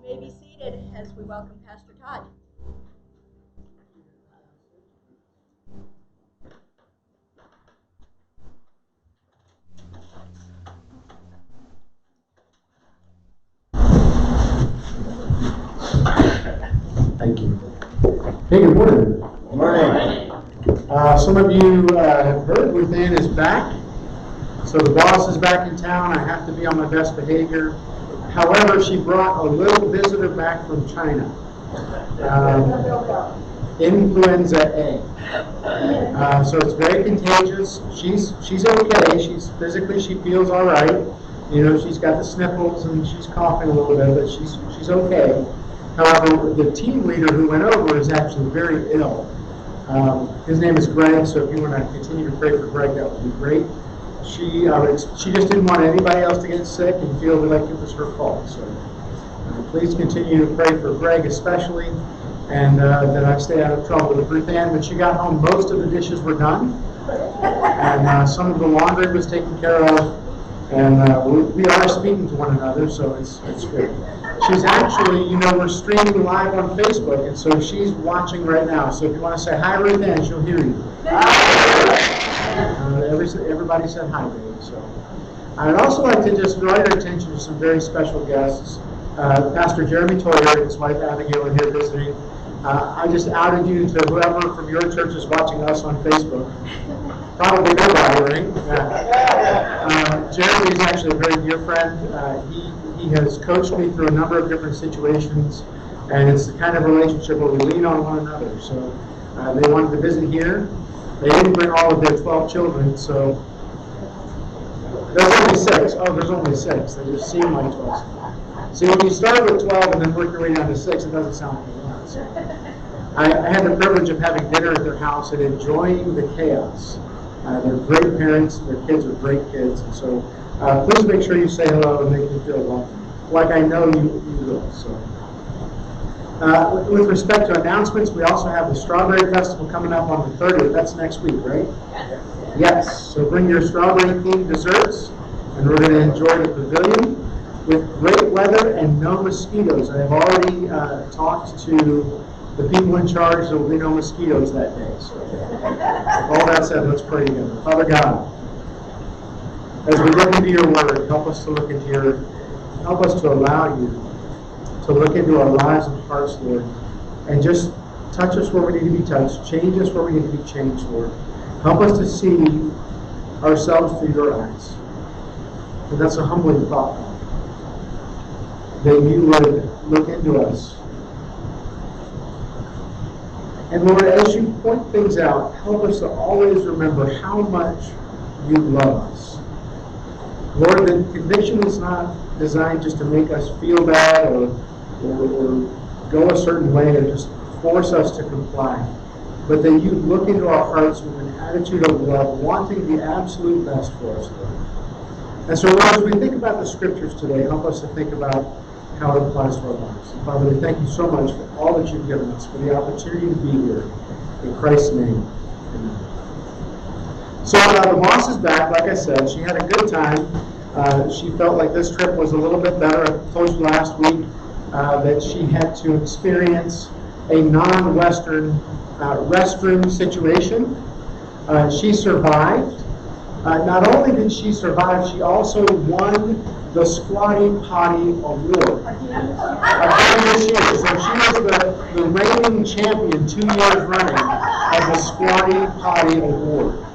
may be seated as we welcome Pastor Todd. Thank you. Hey, good morning. Good morning. Some of you have heard Ruth Ann is back. So the boss is back in town. I have to be on my best behavior. However, she brought a little visitor back from China. Influenza A. So it's very contagious. She's okay. She feels all right. You know, she's got the sniffles and she's coughing a little bit, but she's okay. However, the team leader who went over is actually very ill. His name is Greg, so if you want to continue to pray for Greg, that would be great. She just didn't want anybody else to get sick and feel like it was her fault. So please continue to pray for Greg especially, and that I stay out of trouble with Ruth Ann. When she got home, most of the dishes were done, and some of the laundry was taken care of, and we are speaking to one another, so it's good. She's actually, we're streaming live on Facebook, and so she's watching right now. So if you want to say hi, Ruth Ann, she'll hear you. Everybody said hi, baby. So I'd also like to just draw your attention to some very special guests. Pastor Jeremy Toyer and his wife Abigail are here visiting. I just outed you to whoever from your church is watching us on Facebook. Probably nobody, right? Jeremy is actually a very dear friend. He has coached me through a number of different situations, and it's the kind of relationship where we lean on one another. So they wanted to visit here. They didn't bring all of their 12 children, so there's only 6. Oh, there's only 6. They just seem like 12. See, when you start with 12 and then work your way down to 6, it doesn't sound like a lot. So I had the privilege of having dinner at their house and enjoying the chaos. They're great parents. Their kids are great kids. And so please make sure you say hello and make me feel welcome, like I know you will. So, with respect to announcements, we also have the Strawberry Festival coming up on the 30th. That's next week, right? Yes. So bring your strawberry-themed desserts, and we're going to enjoy the pavilion with great weather and no mosquitoes. I have already talked to the people in charge. There will be no mosquitoes that day. So, all that said, let's pray together. Father God, as we look into your word, help us to allow you to look into our lives and hearts, Lord, and just touch us where we need to be touched, change us where we need to be changed, Lord. Help us to see ourselves through your eyes. And that's a humbling thought, that you would look into us. And Lord, as you point things out, help us to always remember how much you love us. Lord, the conviction is not designed just to make us feel bad or go a certain way or just force us to comply, but that you look into our hearts with an attitude of love, wanting the absolute best for us, Lord. And so, Lord, as we think about the scriptures today, help us to think about how it applies to our lives. And Father, we thank you so much for all that you've given us, for the opportunity to be here. In Christ's name, amen. So the boss is back, like I said. She had a good time. She felt like this trip was a little bit better. I told you last week that she had to experience a non-Western restroom situation. She survived. Not only did she survive, she also won the Squatty Potty Award. This year. So she was the reigning champion 2 years running of the Squatty Potty Award.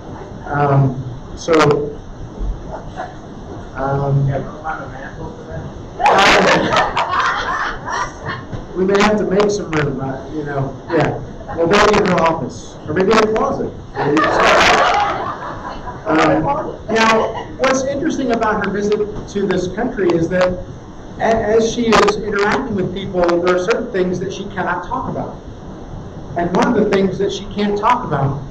We may have to make some room, yeah. Well, maybe in her office, or maybe in a closet. Now, what's interesting about her visit to this country is that as she is interacting with people, there are certain things that she cannot talk about. And one of the things that she can't talk about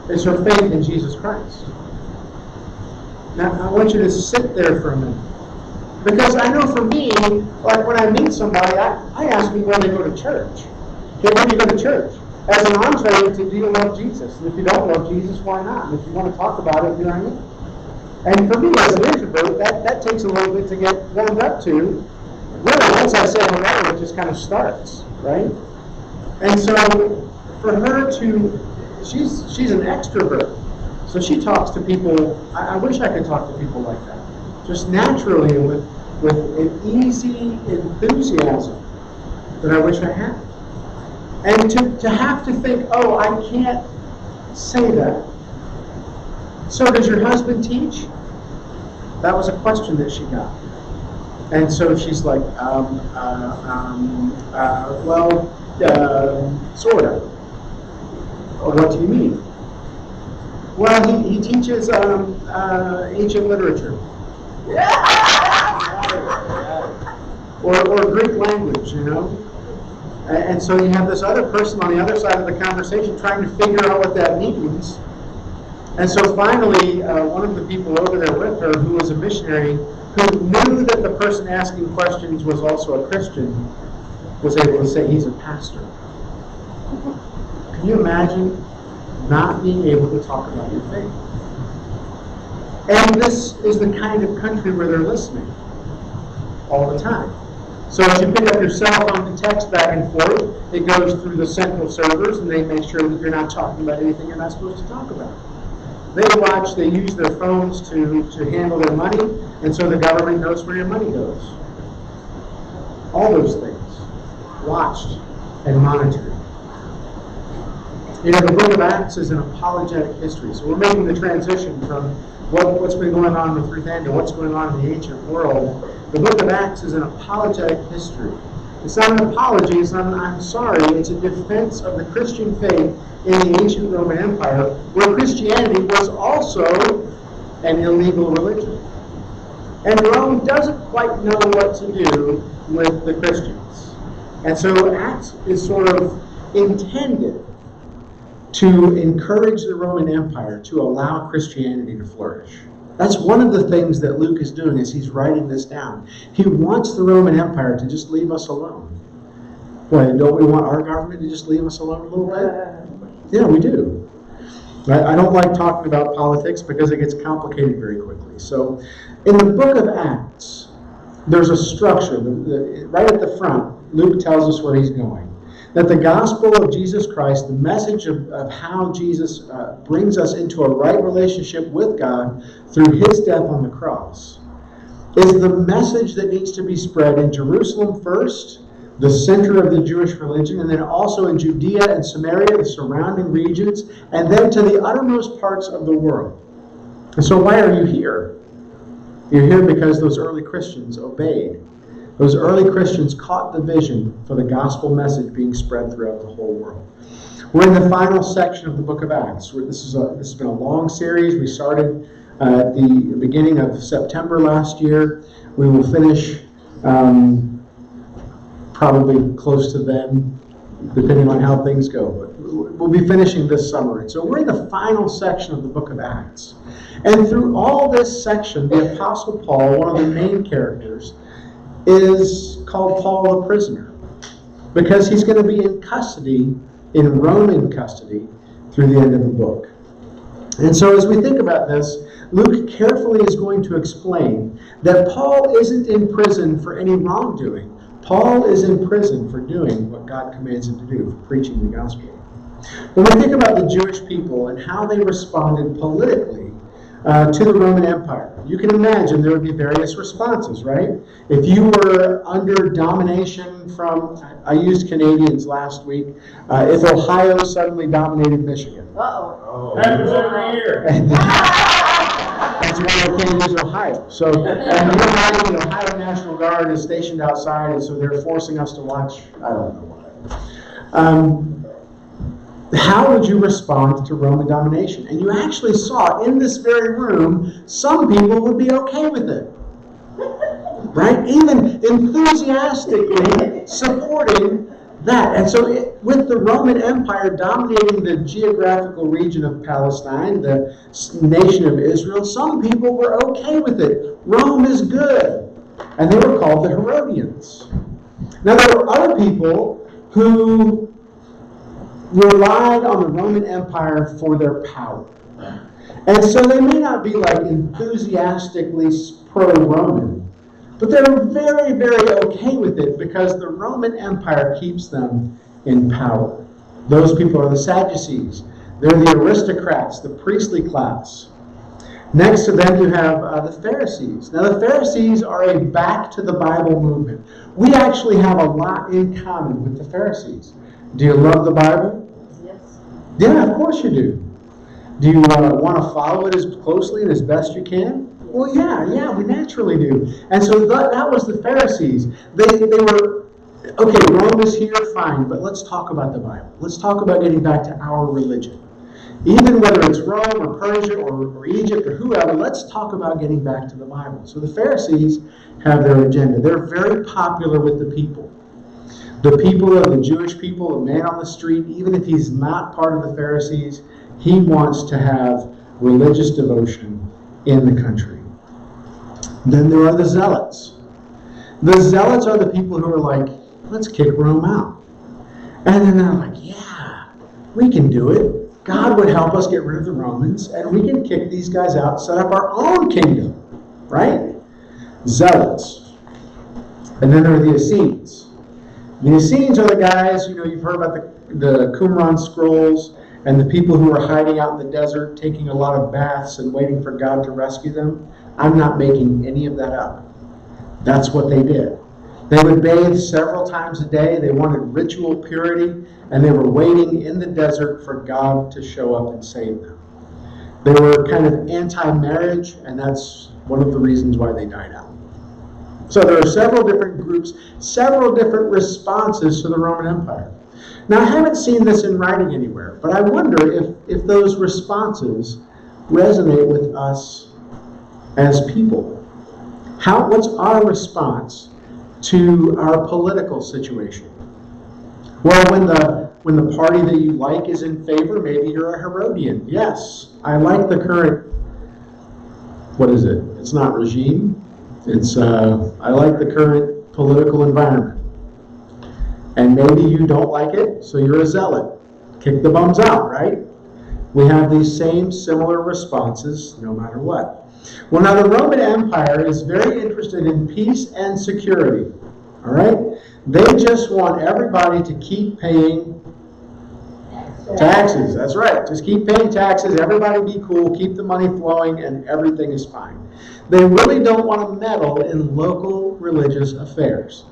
is her faith in Jesus Christ. Now, I want you to sit there for a minute. Because I know for me, like when I meet somebody, I ask them where they go to church. Okay, where do you go to church? As an entree to do you love Jesus? And if you don't love Jesus, why not? And if you want to talk about it, here I am. And for me as an introvert, that takes a little bit to get warmed up to. Really, once I say hello, it kind of starts, right? And so for her to, she's an extrovert. So she talks to people. I wish I could talk to people like that. Just naturally with an easy enthusiasm that I wish I had. And to have to think, oh, I can't say that. So does your husband teach? That was a question that she got. And so she's like, sort of. What do you mean? Well, he teaches ancient literature. Or Greek language, you know? And so you have this other person on the other side of the conversation trying to figure out what that means. And so finally, one of the people over there with her, who was a missionary, who knew that the person asking questions was also a Christian, was able to say he's a pastor. Can you imagine not being able to talk about your faith? And this is the kind of country where they're listening all the time. So as you pick up your cell phone to text back and forth, it goes through the central servers, and they make sure that you're not talking about anything you're not supposed to talk about. They use their phones to handle their money, and so the government knows where your money goes. All those things, watched and monitored. You know, the book of Acts is an apologetic history. So we're making the transition from what's been going on with Ruth Ann to what's going on in the ancient world. The book of Acts is an apologetic history. It's not an apology, it's not an I'm sorry, it's a defense of the Christian faith in the ancient Roman Empire, where Christianity was also an illegal religion. And Rome doesn't quite know what to do with the Christians. And so Acts is sort of intended to encourage the Roman Empire to allow Christianity to flourish. That's one of the things that Luke is doing as he's writing this down. He wants the Roman Empire to just leave us alone. Well, don't we want our government to just leave us alone a little bit? Yeah, we do. I don't like talking about politics because it gets complicated very quickly. So in the book of Acts, there's a structure. Right at the front, Luke tells us where he's going. That the gospel of Jesus Christ, the message of how Jesus brings us into a right relationship with God through his death on the cross, is the message that needs to be spread in Jerusalem first, the center of the Jewish religion, and then also in Judea and Samaria, the surrounding regions, and then to the uttermost parts of the world. And so why are you here? You're here because those early Christians obeyed. Those early Christians caught the vision for the gospel message being spread throughout the whole world. We're in the final section of the book of Acts. This has been a long series. We started at the beginning of September last year. We will finish probably close to then, depending on how things go. But we'll be finishing this summer. And so we're in the final section of the book of Acts. And through all this section, the Apostle Paul, one of the main characters, is called Paul the prisoner, because he's going to be in custody, in Roman custody, through the end of the book. And so as we think about this, Luke carefully is going to explain that Paul isn't in prison for any wrongdoing. Paul is in prison for doing what God commands him to do, for preaching the gospel. When we think about the Jewish people and how they responded politically to the Roman Empire, you can imagine there would be various responses, right? If you were under domination from, I used Canadians last week, if Ohio suddenly dominated Michigan. Happens every year. That's why I can't use Ohio. So, and you're right, the Ohio National Guard is stationed outside, and so they're forcing us to watch, I don't know what. How would you respond to Roman domination? And you actually saw in this very room, some people would be okay with it. Right? Even enthusiastically supporting that. And so with the Roman Empire dominating the geographical region of Palestine, the nation of Israel, some people were okay with it. Rome is good. And they were called the Herodians. Now there were other people who relied on the Roman Empire for their power. And so they may not be like enthusiastically pro-Roman, But they're very, very okay with it because the Roman Empire keeps them in power. Those people are the Sadducees. They're the aristocrats, the priestly class. Next to them you have the Pharisees. Now the Pharisees are a back to the Bible movement. We actually have a lot in common with the Pharisees. Do you love the Bible? Yes. Yeah, of course you do. Do you want to follow it as closely and as best you can? Well, yeah, we naturally do. And so that was the Pharisees. They were, okay, Rome is here, fine, but let's talk about the Bible. Let's talk about getting back to our religion. Even whether it's Rome or Persia or Egypt or whoever, let's talk about getting back to the Bible. So the Pharisees have their agenda. They're very popular with the people. The people of the Jewish people, a man on the street, even if he's not part of the Pharisees, he wants to have religious devotion in the country. Then there are the Zealots. The Zealots are the people who are like, let's kick Rome out. And then they're like, yeah, we can do it. God would help us get rid of the Romans, and we can kick these guys out, set up our own kingdom, right? Zealots. And then there are the Essenes. The Essenes are the guys, you've heard about the Qumran scrolls and the people who are hiding out in the desert, taking a lot of baths and waiting for God to rescue them. I'm not making any of that up. That's what they did. They would bathe several times a day. They wanted ritual purity, and they were waiting in the desert for God to show up and save them. They were kind of anti-marriage, and that's one of the reasons why they died out. So there are several different groups, several different responses to the Roman Empire. Now, I haven't seen this in writing anywhere, but I wonder if those responses resonate with us as people. What's our response to our political situation? Well, when the party that you like is in favor, maybe you're a Herodian. Yes, I like the current, what is it? It's not regime. It's I like the current political environment. And maybe you don't like it, so you're a zealot. Kick the bums out, right? We have these same similar responses no matter what. Well, now the Roman Empire is very interested in peace and security. All right? They just want everybody to keep paying taxes. That's right. Just keep paying taxes. Everybody be cool. Keep the money flowing, and everything is fine. They really don't want to meddle in local religious affairs.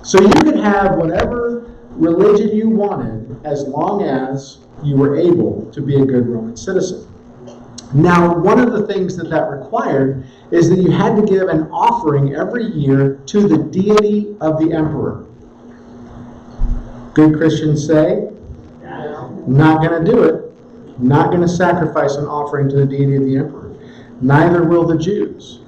So you could have whatever religion you wanted as long as you were able to be a good Roman citizen. Now, one of the things that required is that you had to give an offering every year to the deity of the emperor. Good Christians say, not going to do it. Not going to sacrifice an offering to the deity of the emperor. Neither will the Jews.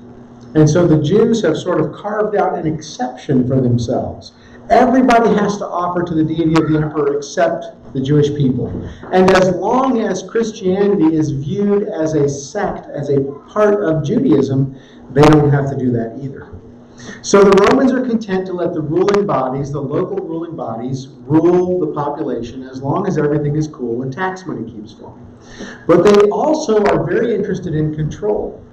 And so the Jews have sort of carved out an exception for themselves. Everybody has to offer to the deity of the emperor except the Jewish people. And as long as Christianity is viewed as a sect, as a part of Judaism, they don't have to do that either. So the Romans are content to let the ruling bodies, the local ruling bodies, rule the population as long as everything is cool and tax money keeps flowing. But they also are very interested in control.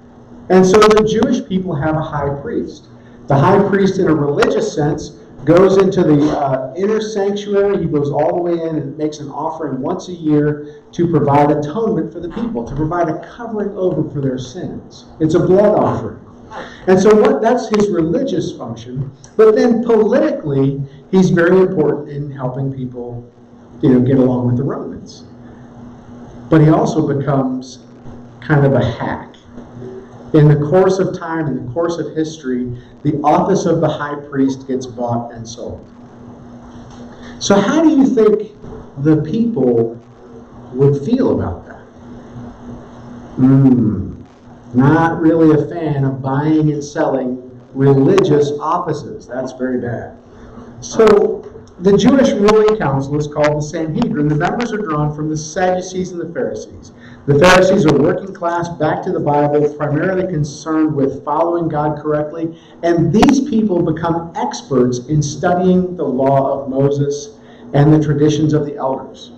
And so the Jewish people have a high priest. The high priest, in a religious sense, goes into the inner sanctuary. He goes all the way in and makes an offering once a year to provide atonement for the people, to provide a covering over for their sins. It's a blood offering. And so that's his religious function. But then politically, he's very important in helping people, get along with the Romans. But he also becomes kind of a hack. In the course of time, in the course of history, the office of the high priest gets bought and sold. So how do you think the people would feel about that? Not really a fan of buying and selling religious offices. That's very bad. So the Jewish ruling council is called the Sanhedrin. The members are drawn from the Sadducees and the Pharisees. The Pharisees are working class, back to the Bible, primarily concerned with following God correctly. And these people become experts in studying the law of Moses and the traditions of the elders.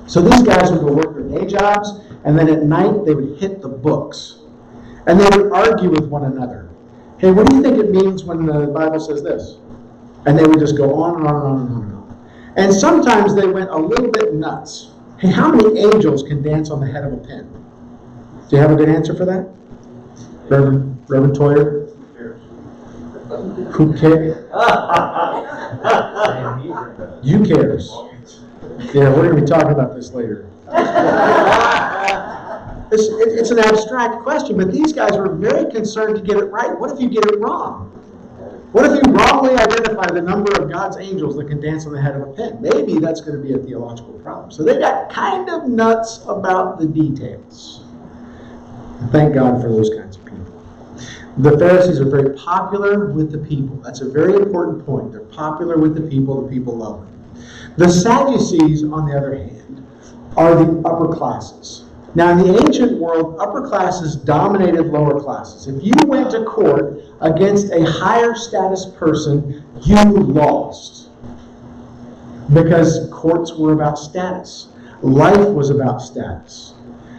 So these guys would go work their day jobs, and then at night they would hit the books. And they would argue with one another. Hey, what do you think it means when the Bible says this? And they would just go on and on and on and on and on. And sometimes they went a little bit nuts. Hey, how many angels can dance on the head of a pin? Do you have a good answer for that? Reverend Toyer? Who cares? You cares. Yeah, we're going to be talking about this later. It's an abstract question, but these guys were very concerned to get it right. What if you get it wrong? What if you wrongly identify the number of God's angels that can dance on the head of a pin? Maybe that's going to be a theological problem. So they got kind of nuts about the details. And thank God for those kinds of people. The Pharisees are very popular with the people. That's a very important point. They're popular with the people love them. The Sadducees, on the other hand, are the upper classes. Now, in the ancient world, upper classes dominated lower classes. If you went to court against a higher status person, you lost. Because courts were about status. Life was about status.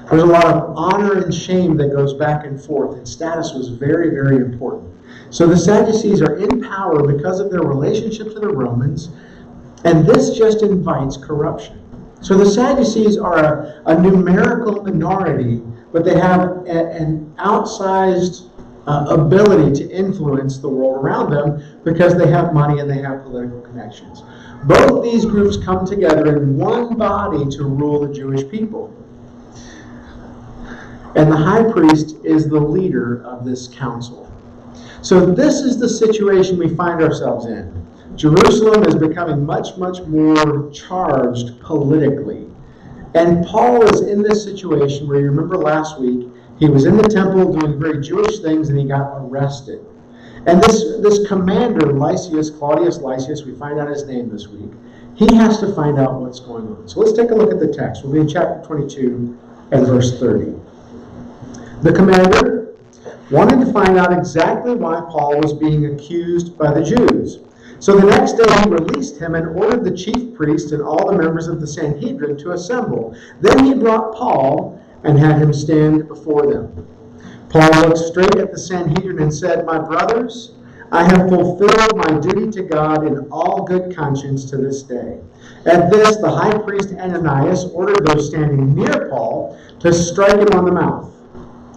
There's a lot of honor and shame that goes back and forth, and status was very, very important. So the Sadducees are in power because of their relationship to the Romans, and this just invites corruption. So the Sadducees are a numerical minority, but they have an outsized ability to influence the world around them because they have money and they have political connections. Both these groups come together in one body to rule the Jewish people. And the high priest is the leader of this council. So this is the situation we find ourselves in. Jerusalem is becoming much, much more charged politically. And Paul is in this situation where, you remember last week, he was in the temple doing very Jewish things and he got arrested. And this commander, Claudius Lysias, we find out his name this week, he has to find out what's going on. So let's take a look at the text. We'll be in chapter 22 and verse 30. The commander wanted to find out exactly why Paul was being accused by the Jews. So the next day he released him and ordered the chief priest and all the members of the Sanhedrin to assemble. Then he brought Paul and had him stand before them. Paul looked straight at the Sanhedrin and said, "My brothers, I have fulfilled my duty to God in all good conscience to this day." At this, the high priest Ananias ordered those standing near Paul to strike him on the mouth.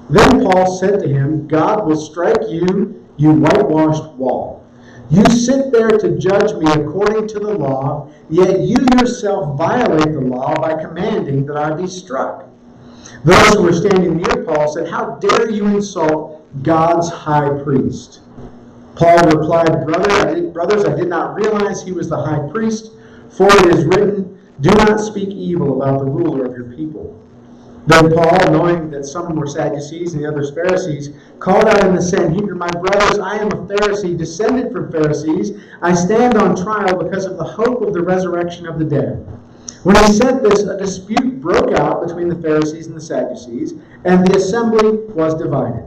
Then Paul said to him, "God will strike you, you whitewashed wall. You sit there to judge me according to the law, yet you yourself violate the law by commanding that I be struck." Those who were standing near Paul said, "How dare you insult God's high priest?" Paul replied, Brothers, I did not realize he was the high priest, for it is written, 'Do not speak evil about the ruler of your people.'" Then Paul, knowing that some were Sadducees and the others Pharisees, called out in the Sanhedrin, "My brothers, I am a Pharisee, descended from Pharisees. I stand on trial because of the hope of the resurrection of the dead." When he said this, a dispute broke out between the Pharisees and the Sadducees, and the assembly was divided.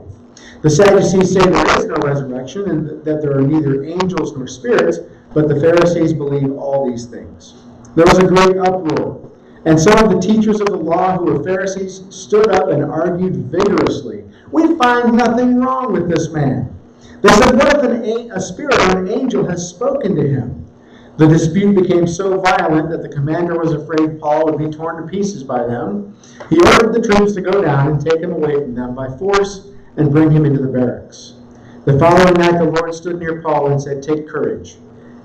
The Sadducees say there is no resurrection and that there are neither angels nor spirits, but the Pharisees believe all these things. There was a great uproar. And some of the teachers of the law who were Pharisees stood up and argued vigorously. "We find nothing wrong with this man." They said, "What if a spirit or an angel has spoken to him?" The dispute became so violent that the commander was afraid Paul would be torn to pieces by them. He ordered the troops to go down and take him away from them by force and bring him into the barracks. The following night the Lord stood near Paul and said, "Take courage.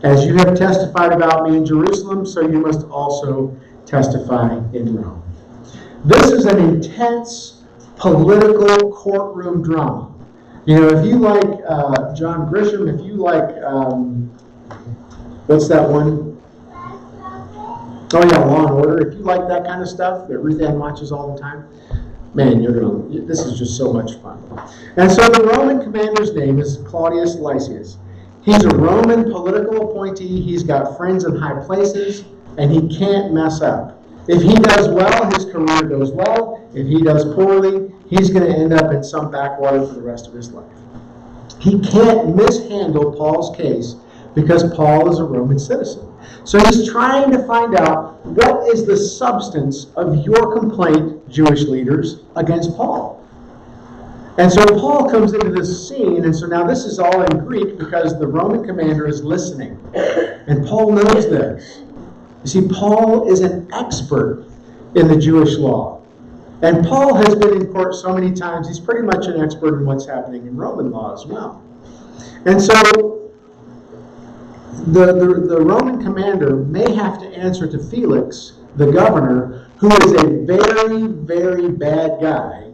As you have testified about me in Jerusalem, so you must also testify in Rome." This is an intense political courtroom drama. You know, if you like John Grisham, if you like, what's that one? Oh yeah, Law and Order. If you like that kind of stuff that Ruth Ann watches all the time, man, this is just so much fun. And so the Roman commander's name is Claudius Lysias. He's a Roman political appointee. He's got friends in high places, and he can't mess up. If he does well, his career goes well. If he does poorly, he's going to end up in some backwater for the rest of his life. He can't mishandle Paul's case because Paul is a Roman citizen. So he's trying to find out, what is the substance of your complaint, Jewish leaders, against Paul? And so Paul comes into this scene, and so now this is all in Greek because the Roman commander is listening. And Paul knows this. You see, Paul is an expert in the Jewish law. And Paul has been in court so many times, he's pretty much an expert in what's happening in Roman law as well. And so the Roman commander may have to answer to Felix, the governor, who is a very, very bad guy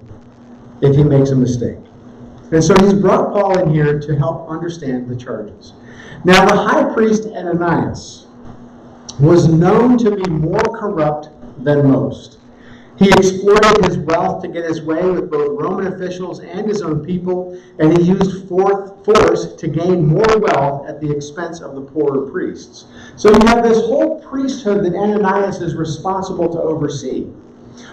if he makes a mistake. And so he's brought Paul in here to help understand the charges. Now, the high priest Ananias was known to be more corrupt than most. He exploited his wealth to get his way with both Roman officials and his own people, and he used force to gain more wealth at the expense of the poorer priests. So you have this whole priesthood that Ananias is responsible to oversee.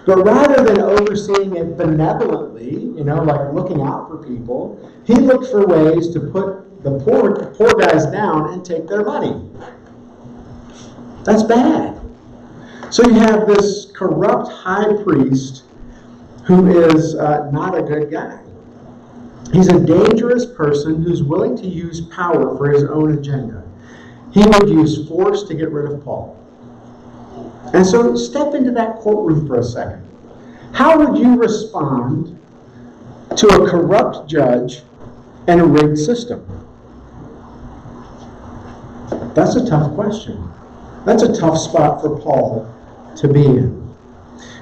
But rather than overseeing it benevolently, like looking out for people, he looked for ways to put the poor guys down and take their money. That's bad. So you have this corrupt high priest who is not a good guy. He's a dangerous person who's willing to use power for his own agenda. He would use force to get rid of Paul. And so step into that courtroom for a second. How would you respond to a corrupt judge and a rigged system? That's a tough question. That's a tough spot for Paul to be in.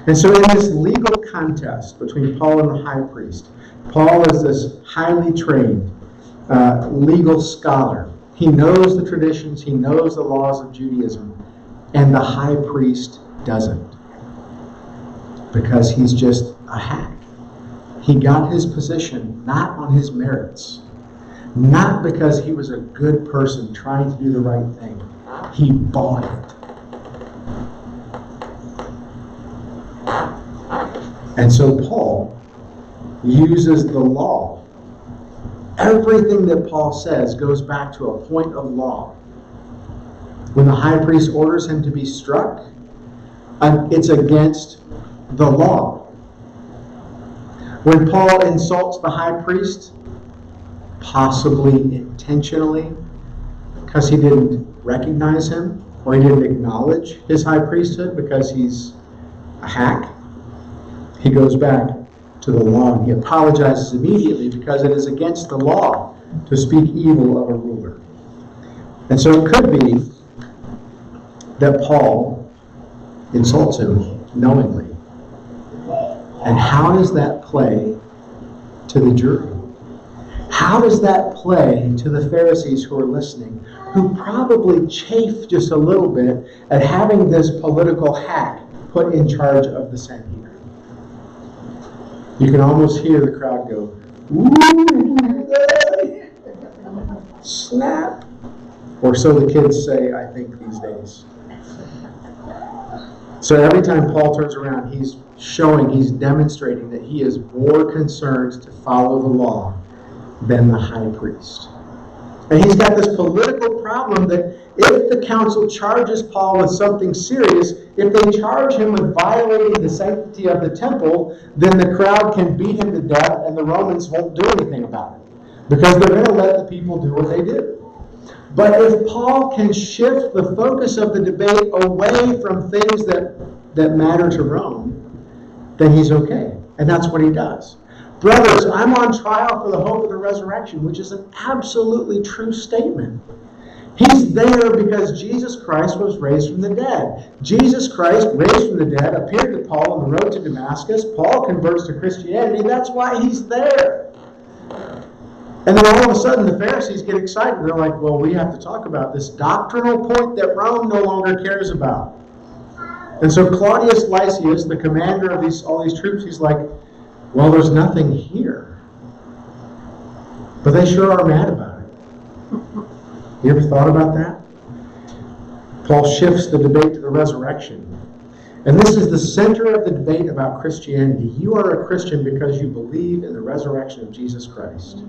And so in this legal contest between Paul and the high priest, Paul is this highly trained legal scholar. He knows the traditions, he knows the laws of Judaism, and the high priest doesn't, because he's just a hack. He got his position not on his merits, not because he was a good person trying to do the right thing. He bought it. And so Paul uses the law. Everything that Paul says goes back to a point of law. When the high priest orders him to be struck, it's against the law. When Paul insults the high priest, possibly intentionally, because he didn't recognize him, or he didn't acknowledge his high priesthood because he's a hack, he goes back to the law and he apologizes immediately because it is against the law to speak evil of a ruler. And so it could be that Paul insults him knowingly. And how does that play to the jury? How does that play to the Pharisees who are listening, who probably chafe just a little bit at having this political hack put in charge of the Sanhedrin? You can almost hear the crowd go, "Ooh, snap." Or so the kids say, I think, these days. So every time Paul turns around, he's demonstrating that he is more concerned to follow the law than the high priest. And he's got this political problem that if the council charges Paul with something serious, if they charge him with violating the sanctity of the temple, then the crowd can beat him to death and the Romans won't do anything about it, because they're going to let the people do what they do. But if Paul can shift the focus of the debate away from things that matter to Rome, then he's okay. And that's what he does. Brothers, I'm on trial for the hope of the resurrection, which is an absolutely true statement. He's there because Jesus Christ was raised from the dead. Jesus Christ, raised from the dead, appeared to Paul on the road to Damascus. Paul converts to Christianity. That's why he's there. And then all of a sudden the Pharisees get excited. They're like, well, we have to talk about this doctrinal point that Rome no longer cares about. And so Claudius Lysias, the commander of all these troops, he's like, well, there's nothing here. But they sure are mad about it. You ever thought about that? Paul shifts the debate to the resurrection. And this is the center of the debate about Christianity. You are a Christian because you believe in the resurrection of Jesus Christ.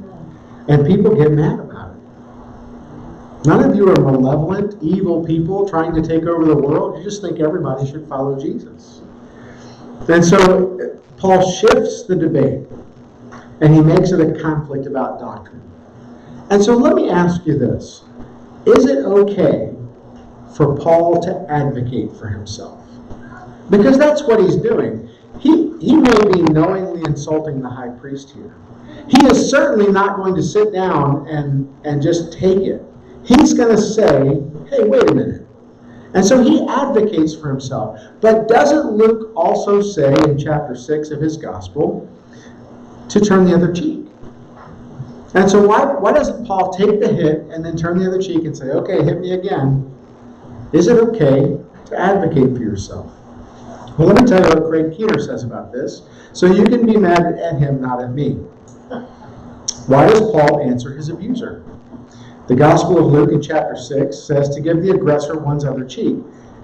And people get mad about it. None of you are malevolent, evil people trying to take over the world. You just think everybody should follow Jesus. And so Paul shifts the debate. And he makes it a conflict about doctrine. And so let me ask you this. Is it okay for Paul to advocate for himself? Because that's what he's doing. He may be knowingly insulting the high priest here. He is certainly not going to sit down and just take it. He's going to say, hey, wait a minute. And so he advocates for himself. But doesn't Luke also say in chapter 6 of his gospel to turn the other cheek? And so why doesn't Paul take the hit and then turn the other cheek and say, okay, hit me again? Is it okay to advocate for yourself? Well, let me tell you what Craig Keeter says about this, so you can be mad at him, not at me. Why does Paul answer his abuser? The Gospel of Luke in chapter 6 says to give the aggressor one's other cheek.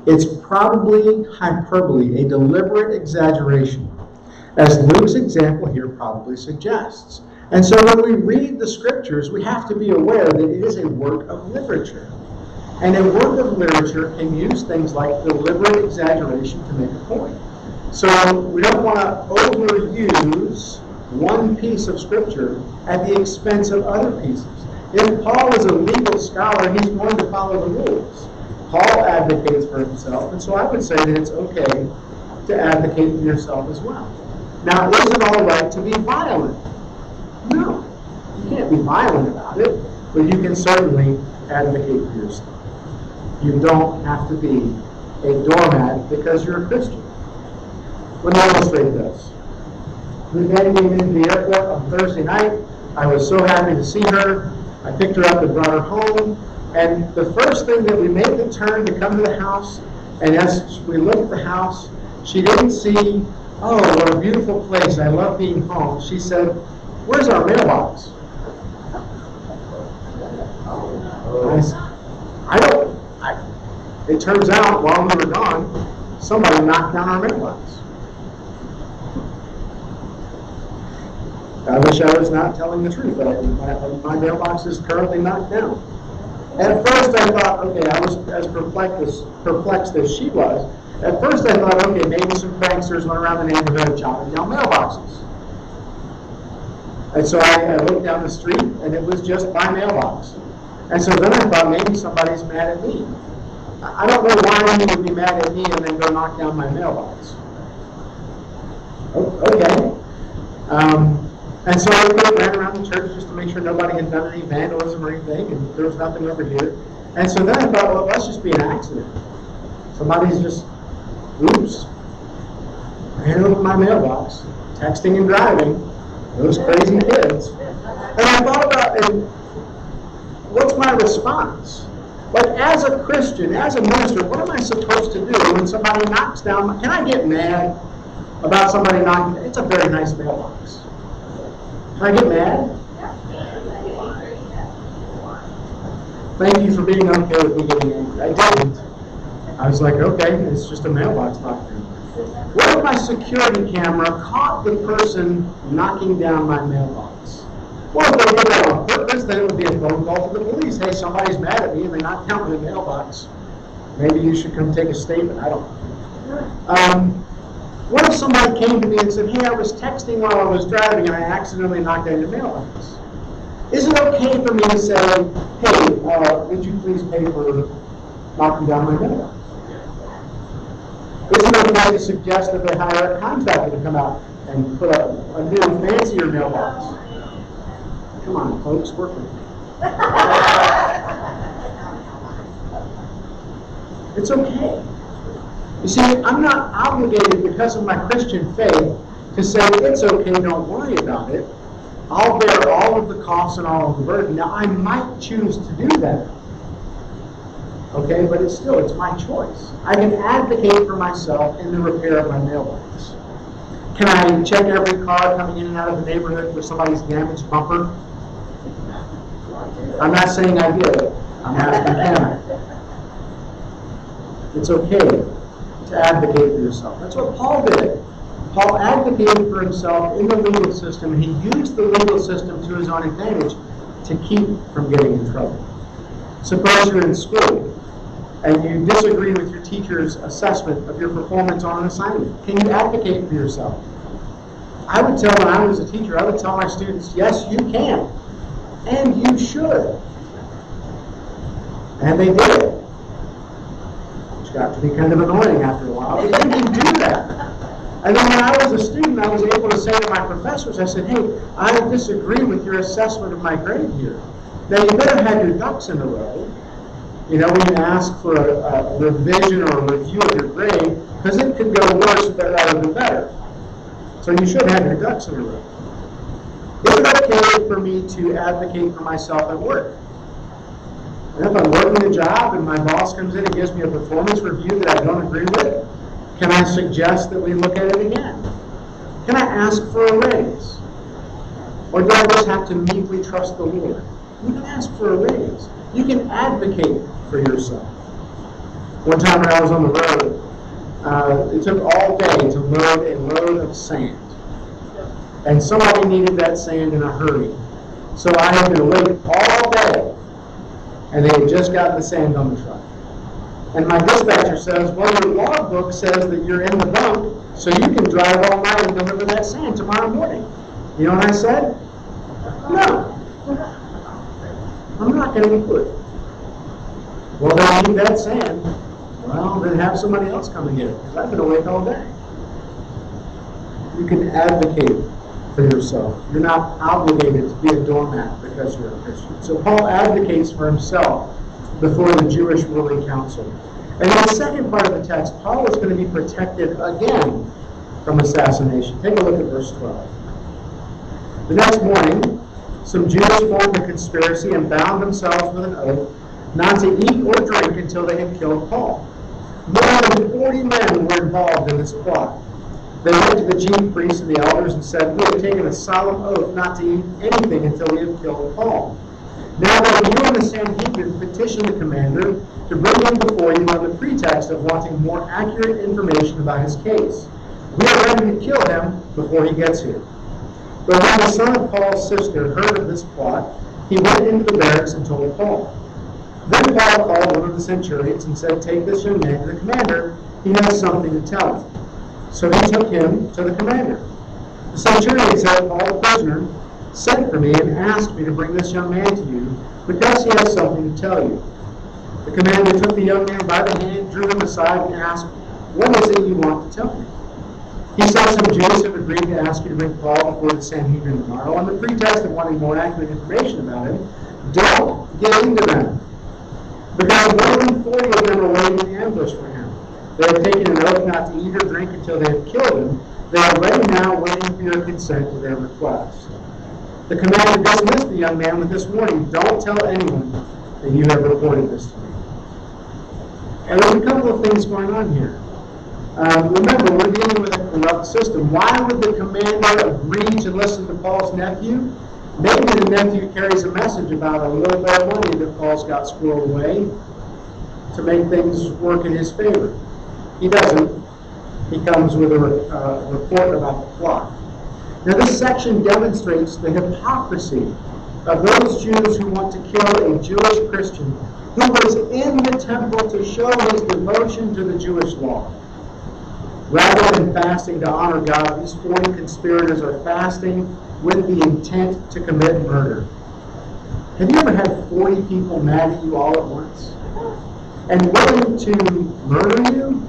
It's probably hyperbole, a deliberate exaggeration, as Luke's example here probably suggests. And so when we read the scriptures, we have to be aware that it is a work of literature. And a work of literature can use things like deliberate exaggeration to make a point. So we don't want to overuse one piece of scripture at the expense of other pieces. If Paul is a legal scholar, he's going to follow the rules. Paul advocates for himself, and so I would say that it's okay to advocate for yourself as well. Now, is it all right to be violent? No. You can't be violent about it, but you can certainly advocate for yourself. You don't have to be a doormat because you're a Christian. Let me illustrate this. We came into the airport on Thursday night. I was so happy to see her. I picked her up and brought her home. And the first thing that we made the turn to come to the house, and as we looked at the house, she didn't see, oh, what a beautiful place. I love being home. She said, where's our mailbox? It turns out, while we were gone, somebody knocked down our mailbox. I wish I was not telling the truth, but my mailbox is currently knocked down. At first I thought, okay, I was as perplexed as she was. At first I thought, okay, maybe some pranksters went around the neighborhood chopping down mailboxes. And so I looked down the street, and it was just my mailbox. And so then I thought, maybe somebody's mad at me. I don't know why you would be mad at me and then go knock down my mailbox. Okay. And so I ran around the church just to make sure nobody had done any vandalism or anything, and there was nothing over here. And so then I thought, well, let's just be an accident. Somebody's just, oops, ran over my mailbox, texting and driving, those crazy kids. And I thought about, what's my response? Like, as a Christian, as a minister, what am I supposed to do when somebody knocks down? Can I get mad about somebody knocking? It's a very nice mailbox. Can I get mad? Thank you for being okay with me getting angry. I didn't. I was like, okay, it's just a mailbox knocked down. What if my security camera caught the person knocking down my mailbox? Well, if they did that on purpose, then it would be a phone call to the police. Hey, somebody's mad at me and they knocked down my mailbox. Maybe you should come take a statement. I don't know. What if somebody came to me and said, hey, I was texting while I was driving and I accidentally knocked down your mailbox? Is it okay for me to say, hey, would you please pay for knocking down my mailbox? Is it okay to suggest that they hire a contractor to come out and put up a new, fancier mailbox? Come on, folks, work with me. It's okay. You see, I'm not obligated because of my Christian faith to say, it's okay, don't worry about it. I'll bear all of the costs and all of the burden. Now, I might choose to do that. Okay, but it's my choice. I can advocate for myself in the repair of my mailbox. Can I check every car coming in and out of the neighborhood for somebody's damaged bumper? I'm not saying I did. I'm asking can I? It's okay to advocate for yourself. That's what Paul did. Paul advocated for himself in the legal system, and he used the legal system to his own advantage to keep from getting in trouble. Suppose you're in school and you disagree with your teacher's assessment of your performance on an assignment. Can you advocate for yourself? I would tell, when I was a teacher, I would tell my students, yes, you can. And you should. And they did it. Which got to be kind of annoying after a while, but you can do that. And then when I was a student, I was able to say to my professors, I said, hey, I disagree with your assessment of my grade here. Now, you better have your ducks in a row. You know, when you ask for a revision or a review of your grade, because it could go worse rather than better. So you should have your ducks in a row. Is it okay for me to advocate for myself at work? And if I'm working a job and my boss comes in and gives me a performance review that I don't agree with, can I suggest that we look at it again? Can I ask for a raise? Or do I just have to meekly trust the Lord? You can ask for a raise. You can advocate for yourself. One time when I was on the road, it took all day to load a load of sand. And somebody needed that sand in a hurry. So I had to wait all day. And they had just gotten the sand on the truck. And my dispatcher says, well, your logbook says that you're in the bunk, so you can drive all night and deliver that sand tomorrow morning. You know what I said? No. I'm not going to do it. Well, they need that sand. Well, then have somebody else come and get it, because I've been awake all day. You can advocate for yourself. You're not obligated to be a doormat because you're a Christian. So Paul advocates for himself before the Jewish ruling council. And in the second part of the text, Paul is going to be protected again from assassination. Take a look at verse 12. The next morning, some Jews formed a conspiracy and bound themselves with an oath not to eat or drink until they had killed Paul. More than 40 men were involved in this plot. They went to the chief priests and the elders and said, we have taken a solemn oath not to eat anything until we have killed Paul. Now that you and the Sanhedrin petitioned the commander to bring him before you on the pretext of wanting more accurate information about his case. We are ready to kill him before he gets here. But when the son of Paul's sister heard of this plot, he went into the barracks and told Paul. Then Paul called one of the centurions and said, take this young man to the commander. He has something to tell him. So he took him to the commander. The centurion said, Paul the prisoner sent for me and asked me to bring this young man to you because he has something to tell you. The commander took the young man by the hand, drew him aside, and asked, what is it you want to tell me? He said, some Jews have agreed to ask you to bring Paul before the Sanhedrin tomorrow on the pretext of wanting more accurate information about him. Don't get into them, because more than 40 of them are waiting in ambush for him. They have taken an oath not to eat or drink until they have killed him. They are ready now, waiting for your consent to their request. The commander dismissed the young man with this warning, don't tell anyone that you have reported this to me. And there's a couple of things going on here. Remember, we're dealing with a corrupt system. Why would the commander agree to listen to Paul's nephew? Maybe the nephew carries a message about a little bit of money that Paul's got squirreled away to make things work in his favor. He doesn't. He comes with a report about the plot. Now, this section demonstrates the hypocrisy of those Jews who want to kill a Jewish Christian who was in the temple to show his devotion to the Jewish law. Rather than fasting to honor God, these 40 conspirators are fasting with the intent to commit murder. Have you ever had 40 people mad at you all at once and willing to murder you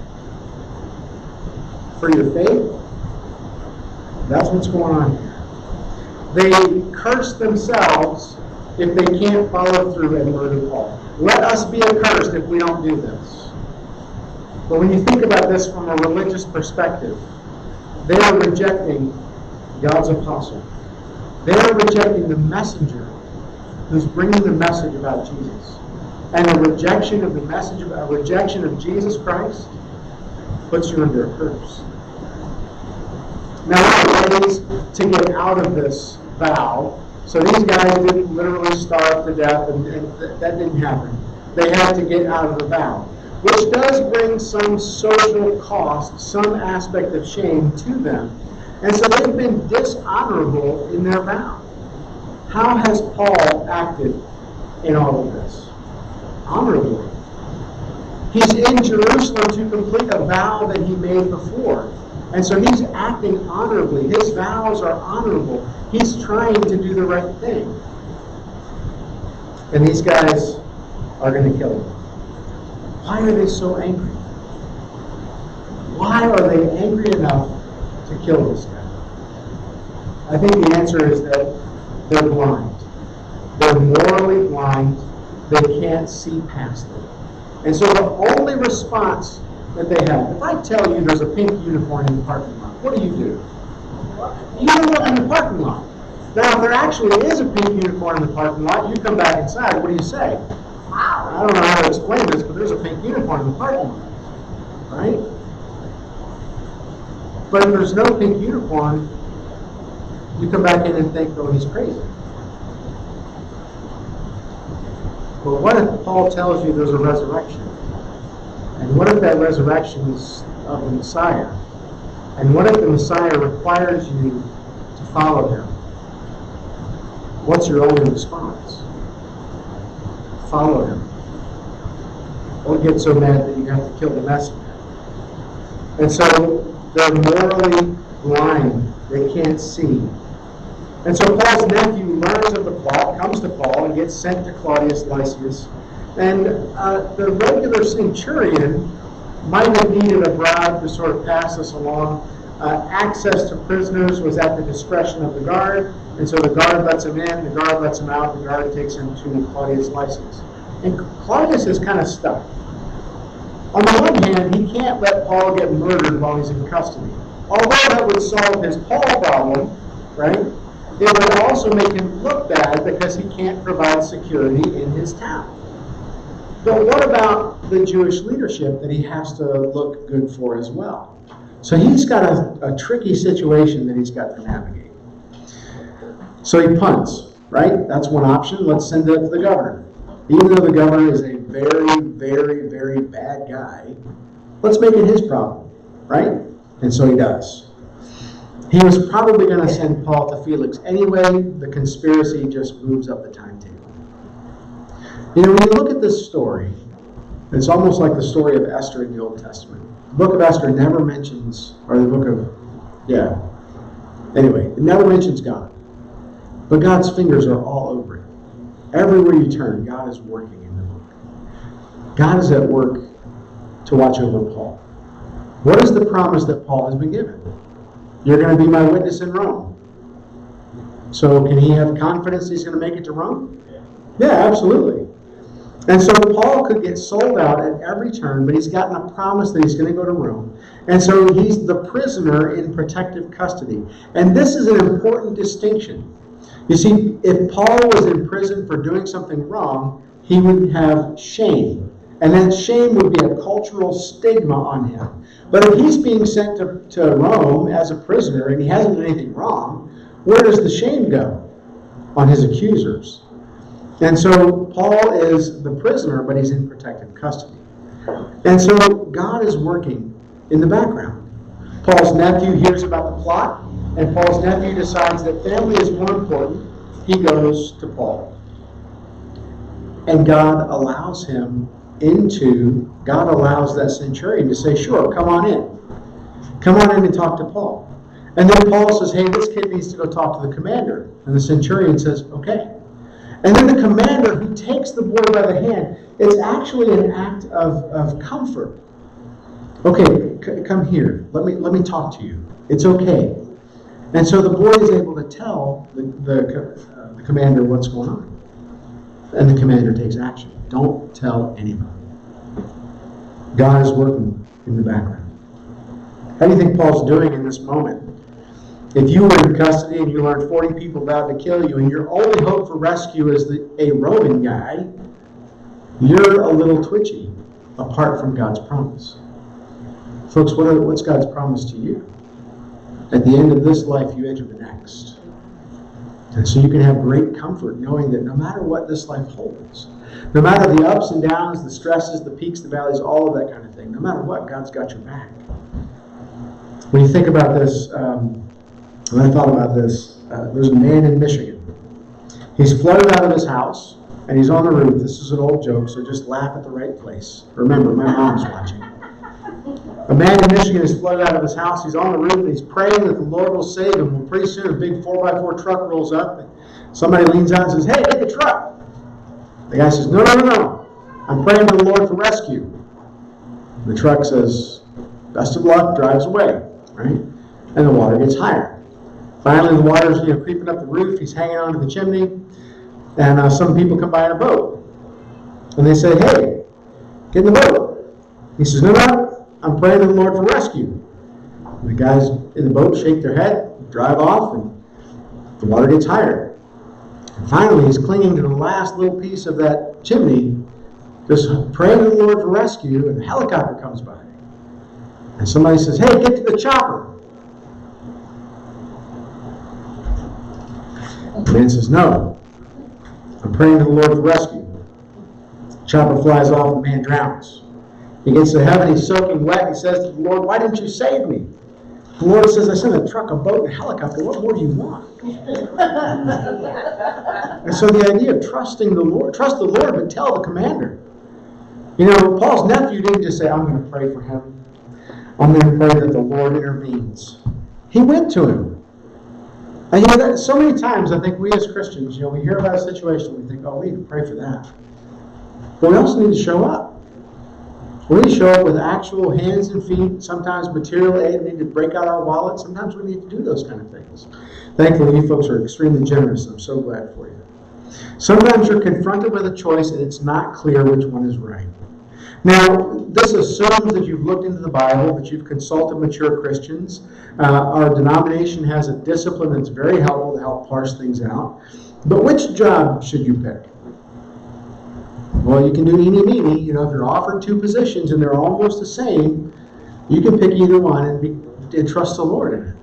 for your faith? That's what's going on here. They curse themselves if they can't follow through and murder Paul. Let us be accursed if we don't do this. But when you think about this from a religious perspective, they are rejecting God's apostle. They are rejecting the messenger who's bringing the message about Jesus. And a rejection of the message, a rejection of Jesus Christ puts you under a curse. Now, there are ways to get out of this vow. So these guys didn't literally starve to death, and that didn't happen. They had to get out of the vow, which does bring some social cost, some aspect of shame to them. And so they've been dishonorable in their vow. How has Paul acted in all of this? Honorably. He's in Jerusalem to complete a vow that he made before. And so he's acting honorably. His vows are honorable. He's trying to do the right thing. And these guys are going to kill him. Why are they so angry? Why are they angry enough to kill this guy? I think the answer is that they're blind. They're morally blind. They can't see past it. And so the only response that they have, if I tell you there's a pink unicorn in the parking lot, what do? You don't look in the parking lot. Now, if there actually is a pink unicorn in the parking lot, you come back inside, what do you say? Wow. I don't know how to explain this, but there's a pink unicorn in the parking lot. Right? But if there's no pink unicorn, you come back in and think, oh, he's crazy. But what if Paul tells you there's a resurrection? And what if that resurrection is of the Messiah? And what if the Messiah requires you to follow him? What's your only response? Follow him. Don't get so mad that you have to kill the messenger. And so they're morally blind. They can't see. And so Paul's nephew learns of the plot, comes to Paul, and gets sent to Claudius Lysias. And the regular centurion might have needed a bribe to sort of pass this along. Access to prisoners was at the discretion of the guard, and so the guard lets him in, the guard lets him out, the guard takes him to Claudius Lysias. And Claudius is kind of stuck. On the one hand, he can't let Paul get murdered while he's in custody. Although that would solve his Paul problem, right? It would also make him look bad because he can't provide security in his town. But what about the Jewish leadership that he has to look good for as well? So he's got a tricky situation that he's got to navigate. So he punts, right? That's one option. Let's send it to the governor. Even though the governor is a very, very, very bad guy, let's make it his problem, right? And so he does. He was probably going to send Paul to Felix anyway. The conspiracy just moves up the timetable. You know, when you look at this story, it's almost like the story of Esther in the Old Testament. The book of Esther never mentions, or the book of, anyway, it never mentions God. But God's fingers are all over it. Everywhere you turn, God is working in the book. God is at work to watch over Paul. What is the promise that Paul has been given? You're going to be my witness in Rome. So can he have confidence he's going to make it to Rome? Yeah, absolutely. And so Paul could get sold out at every turn, but he's gotten a promise that he's going to go to Rome. And so he's the prisoner in protective custody. And this is an important distinction. You see, if Paul was in prison for doing something wrong, he would have shame. And that shame would be a cultural stigma on him. But if he's being sent to Rome as a prisoner and he hasn't done anything wrong, where does the shame go? On his accusers. And so Paul is the prisoner, but he's in protective custody. And so God is working in the background. Paul's nephew hears about the plot, and Paul's nephew decides that family is more important. He goes to Paul. And God allows that centurion to say, sure, come on in. Come on in and talk to Paul. And then Paul says, hey, this kid needs to go talk to the commander. And the centurion says, okay. And then the commander, who takes the boy by the hand, it's actually an act of comfort. Okay, come here. Let me talk to you. It's okay. And so the boy is able to tell the commander what's going on. And the commander takes action. Don't tell anybody. God is working in the background. How do you think Paul's doing in this moment? If you were in custody and you learned 40 people vowed to kill you, and your only hope for rescue is a Roman guy, you're a little twitchy apart from God's promise. Folks, what's God's promise to you? At the end of this life, you enter the next. And so you can have great comfort knowing that no matter what this life holds, no matter the ups and downs, the stresses, the peaks, the valleys, all of that kind of thing, no matter what, God's got your back. When you think about this, when I thought about this, there's a man in Michigan. He's flooded out of his house. and he's on the roof. This is an old joke, so just laugh at the right place. Remember, my mom's watching. A man in Michigan is flooded out of his house. He's on the roof, and he's praying that the Lord will save him. Well, pretty soon, a big 4x4 truck rolls up, and somebody leans out and says, "Hey, get the truck." The guy says, "No, no, no, no. I'm praying to the Lord for rescue." The truck says, "Best of luck," drives away, right? And the water gets higher. Finally, the water's creeping up the roof. He's hanging onto the chimney, and some people come by in a boat, and they say, "Hey, get in the boat." He says, "No, no, I'm praying to the Lord for rescue." And the guys in the boat shake their head, drive off, and the water gets higher. And finally, he's clinging to the last little piece of that chimney, just praying to the Lord for rescue, and a helicopter comes by. And somebody says, "Hey, get to the chopper." The man says, "No, I'm praying to the Lord for rescue." Chopper flies off, the man drowns. He gets to heaven, he's soaking wet. He says to the Lord, "Why didn't you save me?" The Lord says, "I sent a truck, a boat, and a helicopter. What more do you want?" And so the idea of trusting the Lord, trust the Lord, but tell the commander. Paul's nephew didn't just say, "I'm going to pray for him. I'm going to pray that the Lord intervenes." He went to him. And that so many times I think we as Christians, we hear about a situation, we think, "Oh, we need to pray for that." But we also need to show up. We need to show up with actual hands and feet, sometimes material aid. We need to break out our wallet. Sometimes we need to do those kind of things. Thankfully, you folks are extremely generous. I'm so glad for you. Sometimes you're confronted with a choice and it's not clear which one is right. Now, this assumes that you've looked into the Bible, that you've consulted mature Christians. Our denomination has a discipline that's very helpful to help parse things out. But which job should you pick? Well, you can do eeny meeny. If you're offered two positions and they're almost the same, you can pick either one and trust the Lord in it.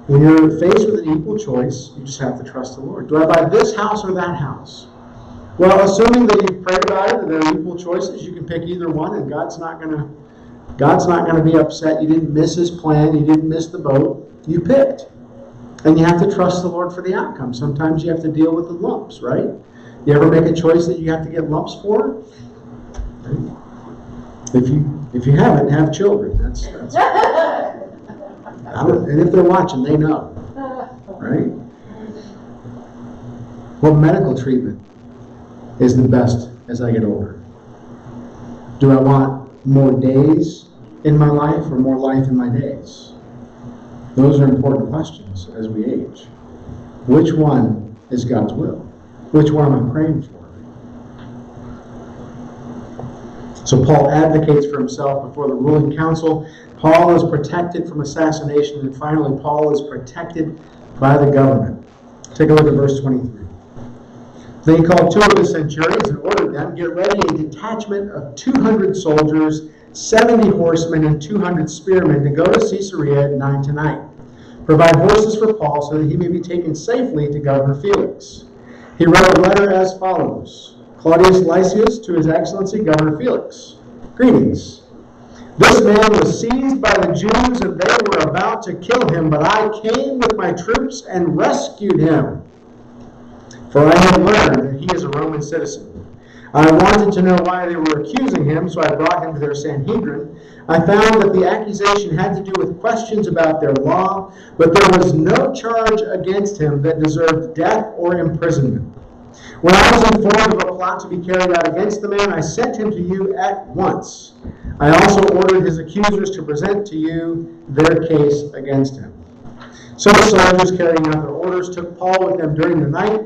When you're faced with an equal choice, you just have to trust the Lord. Do I buy this house or that house? Well, assuming that you've prayed about it, that there are equal choices, you can pick either one, and God's not going to be upset. You didn't miss His plan. You didn't miss the boat. You picked. And you have to trust the Lord for the outcome. Sometimes you have to deal with the lumps, right? You ever make a choice that you have to get lumps for? If you haven't, have children. That's and if they're watching, they know, right? What medical treatment is the best as I get older? Do I want more days in my life or more life in my days? Those are important questions as we age. Which one is God's will? Which one am I praying for? So Paul advocates for himself before the ruling council. Paul is protected from assassination, and finally Paul is protected by the government. Take a look at verse 23. Then he called two of his centurions and ordered them, "Get ready a detachment of 200 soldiers, 70 horsemen, and 200 spearmen to go to Caesarea at 9 tonight. Provide horses for Paul so that he may be taken safely to Governor Felix." He wrote a letter as follows: "Claudius Lysias, to His Excellency Governor Felix. Greetings. This man was seized by the Jews and they were about to kill him, but I came with my troops and rescued him. For I have learned that he is a Roman citizen. I wanted to know why they were accusing him, so I brought him to their Sanhedrin. I found that the accusation had to do with questions about their law, but there was no charge against him that deserved death or imprisonment. When I was informed of a plot to be carried out against the man, I sent him to you at once. I also ordered his accusers to present to you their case against him." So the soldiers, carrying out their orders, took Paul with them during the night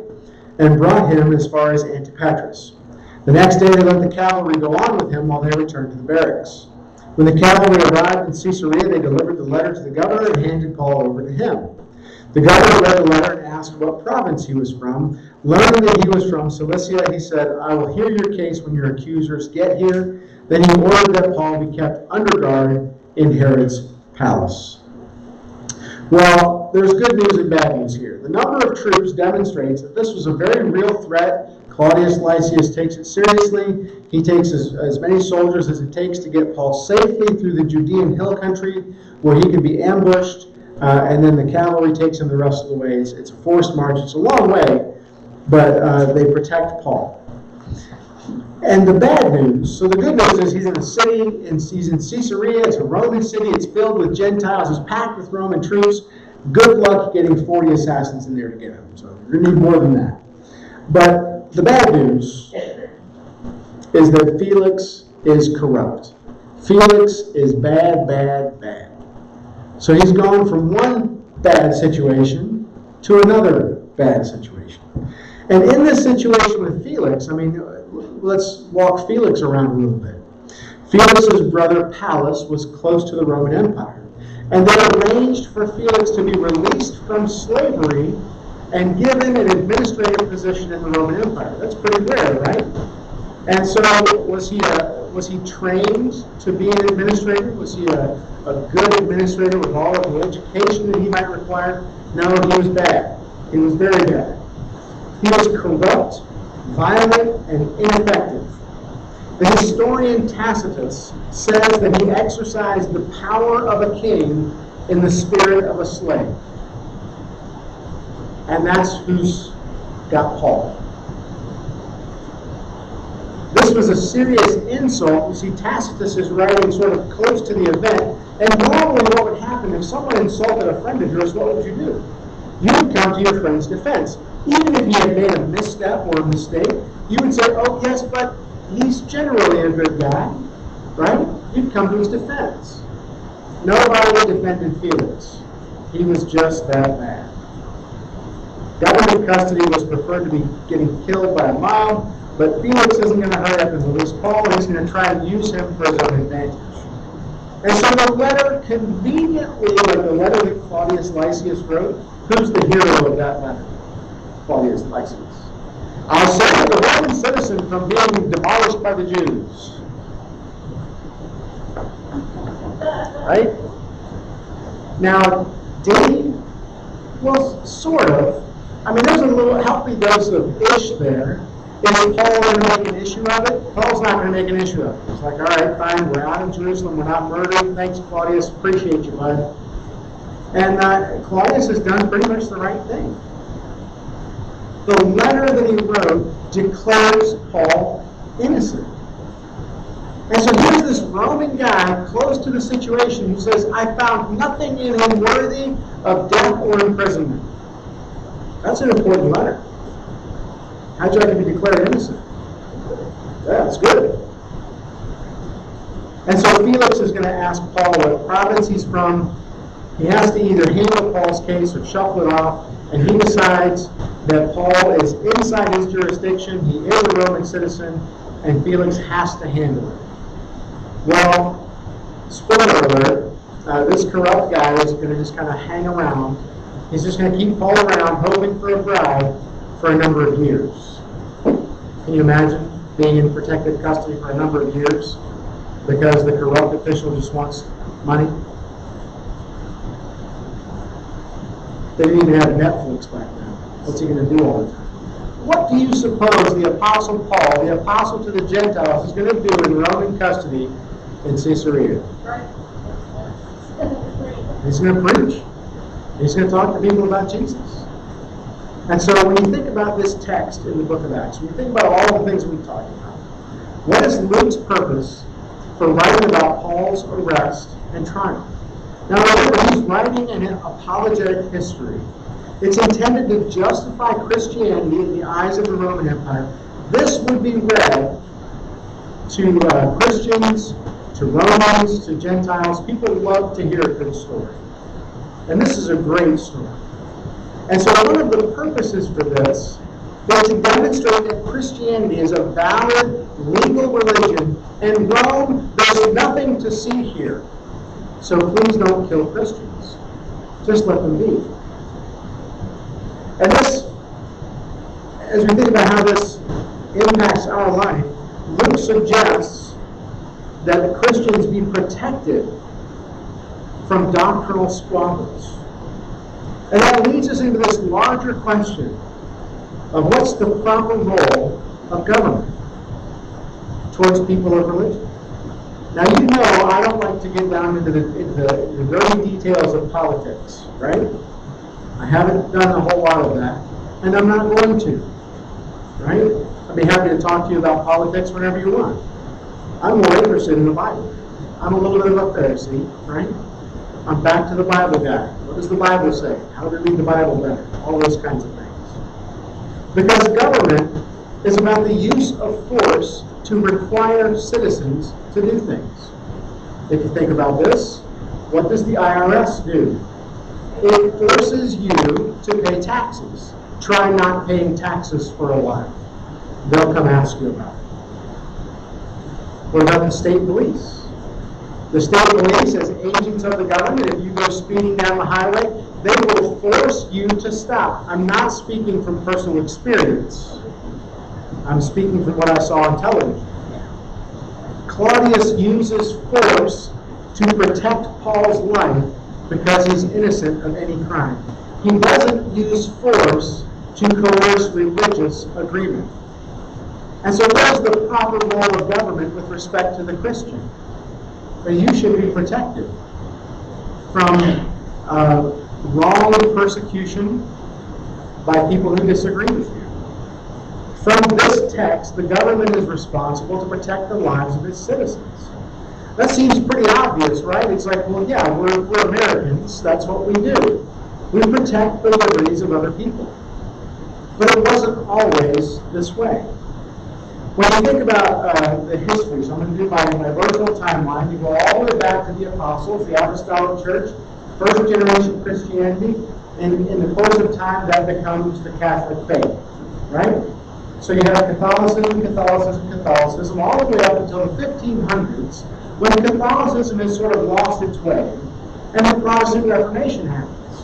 and brought him as far as Antipatris. The next day they let the cavalry go on with him while they returned to the barracks. When the cavalry arrived in Caesarea, they delivered the letter to the governor and handed Paul over to him. The governor read the letter and asked what province he was from. Learning that he was from Cilicia, he said, "I will hear your case when your accusers get here." Then he ordered that Paul be kept under guard in Herod's palace. Well, there's good news and bad news here. The number of troops demonstrates that this was a very real threat. Claudius Lysias takes it seriously. He takes as many soldiers as it takes to get Paul safely through the Judean hill country where he could be ambushed, and then the cavalry takes him the rest of the way. It's a forced march. It's a long way, but they protect Paul. And the bad news, so the good news is he's in a city, and he's in Caesarea, it's a Roman city, it's filled with Gentiles, it's packed with Roman troops. Good luck getting 40 assassins in there to get him. So you're going to need more than that. But the bad news is that Felix is corrupt. Felix is bad, bad, bad. So he's gone from one bad situation to another bad situation. And in this situation with Felix, I mean, let's walk Felix around a little bit. Felix's brother Pallas was close to the Roman Empire. And they arranged for Felix to be released from slavery and given an administrative position in the Roman Empire. That's pretty rare, right? And so was he trained to be an administrator? Was he a good administrator with all of the education that he might require? No, he was bad. He was very bad. He was corrupt, violent, and ineffective. The historian Tacitus says that he exercised the power of a king in the spirit of a slave. And that's who's got Paul. This was a serious insult. You see, Tacitus is writing sort of close to the event. And normally what would happen if someone insulted a friend of yours, what would you do? You would come to your friend's defense. Even if he had made a misstep or a mistake, you would say, oh yes, but he's generally a good guy, right? You'd come to his defense. Nobody defended Felix. He was just that bad. Government custody was preferred to be getting killed by a mob, but Felix isn't going to hurry up and release Paul, and he's going to try and use him for his own advantage. And so the letter conveniently, like the letter that Claudius Lysias wrote, who's the hero of that letter? Claudius Lysias. I'll save the Roman citizen from being demolished by the Jews. Right? Now, did he? Well, sort of. I mean, there's a little healthy dose of ish there. Is Paul going to make an issue of it? Paul's not going to make an issue of it. He's like, all right, fine, we're out in Jerusalem, we're not murdered. Thanks, Claudius, appreciate you, bud. And Claudius has done pretty much the right thing. The letter that he wrote declares Paul innocent. And so here's this Roman guy close to the situation who says, I found nothing in him worthy of death or imprisonment. That's an important letter. How'd you like to be declared innocent? Yeah, that's good. And so Felix is going to ask Paul what province he's from. He has to either handle Paul's case or shuffle it off, and he decides that Paul is inside his jurisdiction, he is a Roman citizen, and Felix has to handle it. Well, spoiler alert, this corrupt guy is going to just kind of hang around. He's just going to keep Paul around, hoping for a bribe for a number of years. Can you imagine being in protected custody for a number of years because the corrupt official just wants money? They didn't even have Netflix back then. What's he going to do all the time? What do you suppose the Apostle Paul, the apostle to the Gentiles, is going to do in Roman custody in Caesarea? He's going to preach. He's going to talk to people about Jesus. And so when you think about this text in the book of Acts, when you think about all the things we've talked about, what is Luke's purpose for writing about Paul's arrest and trial? Now remember, he's writing an apologetic history. It's intended to justify Christianity in the eyes of the Roman Empire. This would be read to Christians, to Romans, to Gentiles. People love to hear a good story. And this is a great story. And so one of the purposes for this is to demonstrate that Christianity is a valid, legal religion, and Rome, there's nothing to see here. So please don't kill Christians. Just let them be. And this, as we think about how this impacts our life, Luke suggests that Christians be protected from doctrinal squabbles. And that leads us into this larger question of what's the proper role of government towards people of religion. Now you know I don't like to get down into the dirty details of politics, right? I haven't done a whole lot of that, and I'm not going to, right? I'd be happy to talk to you about politics whenever you want. I'm more interested in the Bible. I'm a little bit of a Pharisee, right? I'm back to the Bible guy. What does the Bible say? How do we read the Bible better? All those kinds of things. Because government is about the use of force to require citizens to do things. If you think about this, what does the IRS do? It forces you to pay taxes. Try not paying taxes for a while. They'll come ask you about it. What about the state police? The state police, as agents of the government, if you go speeding down the highway, they will force you to stop. I'm not speaking from personal experience. I'm speaking from what I saw on television. Claudius uses force to protect Paul's life because he's innocent of any crime. He doesn't use force to coerce religious agreement. And so what is the proper role of government with respect to the Christian? That you should be protected from wrong persecution by people who disagree with you. From this text, the government is responsible to protect the lives of its citizens. That seems pretty obvious, right? It's like, well, yeah, we're Americans. That's what we do. We protect the liberties of other people. But it wasn't always this way. When you think about the history, so I'm going to do my virtual timeline. You go all the way back to the apostles, the apostolic church, first generation Christianity, and in the course of time that becomes the Catholic faith, right? So you have Catholicism, all the way up until the 1500s, when Catholicism has sort of lost its way, and the Protestant Reformation happens.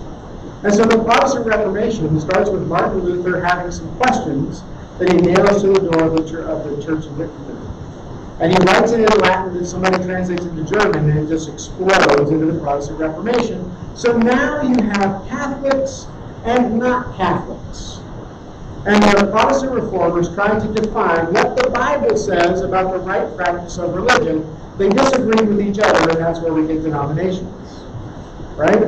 And so the Protestant Reformation starts with Martin Luther having some questions that he nails to the door of the Church of Wittenberg. And he writes it in Latin that somebody translates into German, and it just explodes into the Protestant Reformation. So now you have Catholics and not Catholics. And the Protestant reformers trying to define what the Bible says about the right practice of religion. They disagree with each other, and that's where we get denominations. Right?